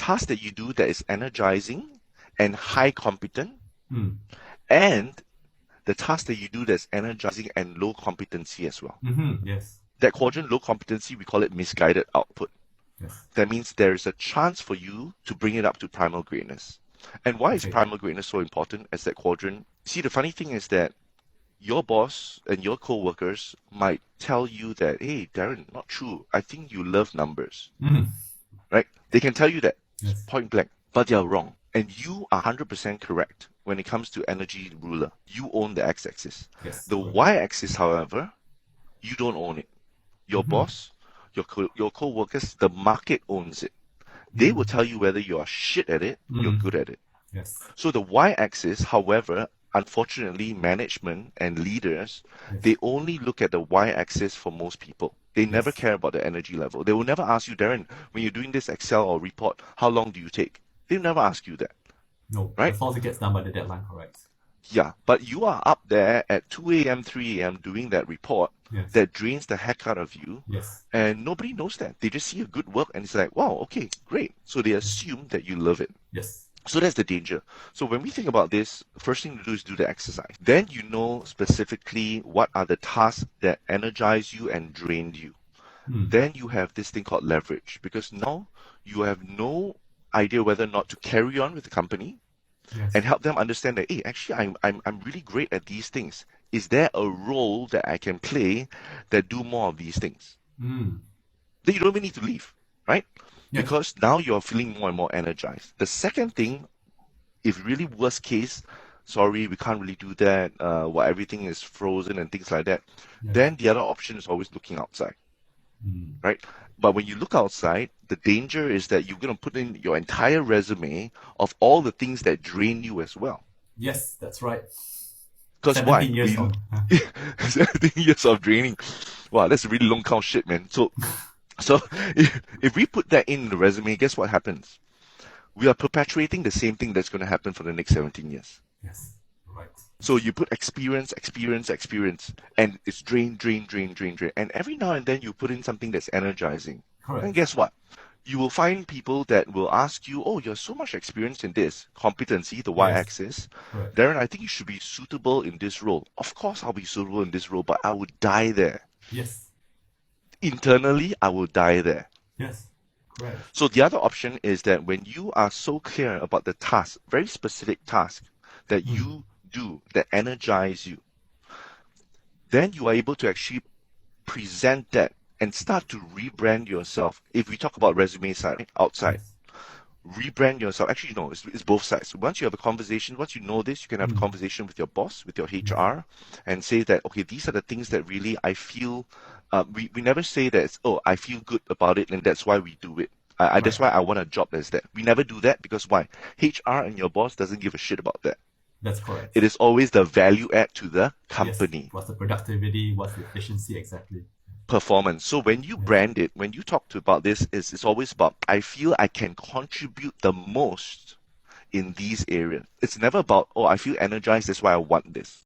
task that you do that is energizing and high competent, Mm. and the task that you do that's energizing and low competency as well. Yes. That quadrant, low competency, we call it misguided output. Yes. That means there is a chance for you to bring it up to primal greatness. And why is Okay. primal greatness so important as that quadrant? See, the funny thing is that your boss and your co-workers might tell you that, hey, Darren, not true. I think you love numbers, Mm. right? They can tell you that Yes. point blank, but they are wrong. And you are 100% correct when it comes to energy ruler. You own the x-axis. Yes. The Correct. y-axis, however, you don't own it. Your boss, your co-workers, the market owns it. They will tell you whether you are shit at it, you're good at it. Yes. So the y-axis, however, unfortunately, management and leaders, Yes. they only look at the y-axis for most people. They never Yes. care about the energy level. They will never ask you, Darren, when you're doing this Excel or report, how long do you take? They'll never ask you that, No. right? As long as it gets done by the deadline, correct. Yeah, but you are up there at 2 a.m., 3 a.m. doing that report Yes. that drains the heck out of you, Yes. and nobody knows that. They just see your good work and it's like, wow, okay, great. So they assume that you love it. Yes. So that's the danger. So when we think about this, first thing to do is do the exercise. Then you know specifically what are the tasks that energize you and drain you. Then you have this thing called leverage, because now you have no idea whether or not to carry on with the company Yes. and help them understand that, hey, actually I'm really great at these things. Is there a role that I can play that do more of these things? Then you don't even need to leave, right? Yes. Because now you're feeling more and more energized. The second thing, if really worst case, sorry, we can't really do that, while everything is frozen and things like that, Yes. then the other option is always looking outside, right? But when you look outside, the danger is that you're going to put in your entire resume of all the things that drain you as well. Yes, that's right. Because why? 17 years on. 17 years of draining. Wow, that's a really long count shit, man. So if we put that in the resume, guess what happens? We are perpetuating the same thing that's going to happen for the next 17 years. Yes. Right. So you put experience, and it's drain. And every now and then you put in something that's energizing. Correct. And guess what? You will find people that will ask you, oh, you're so much experienced in this. Competency, the y-axis. Correct. Darren, I think you should be suitable in this role. Of course I'll be suitable in this role, but I would die there. Yes. Internally, I will die there. Yes. Correct. So the other option is that when you are so clear about the task, very specific task that you do that energize you, then you are able to actually present that and start to rebrand yourself. If we talk about resume side, outside, Yes. rebrand yourself. Actually, no, it's both sides. Once you have a conversation, once you know this, you can have a conversation with your boss, with your HR, and say that, okay, these are the things that really I feel, we never say that, it's, oh, I feel good about it and that's why we do it. That's why I want a job that's that. We never do that because why? HR and your boss doesn't give a shit about that. That's correct. It is always the value add to the company. Yes. What's the productivity? What's the efficiency exactly? Performance. So when you brand it, when you talk about this, it's always about, I feel I can contribute the most in these areas. It's never about, oh, I feel energized, that's why I want this.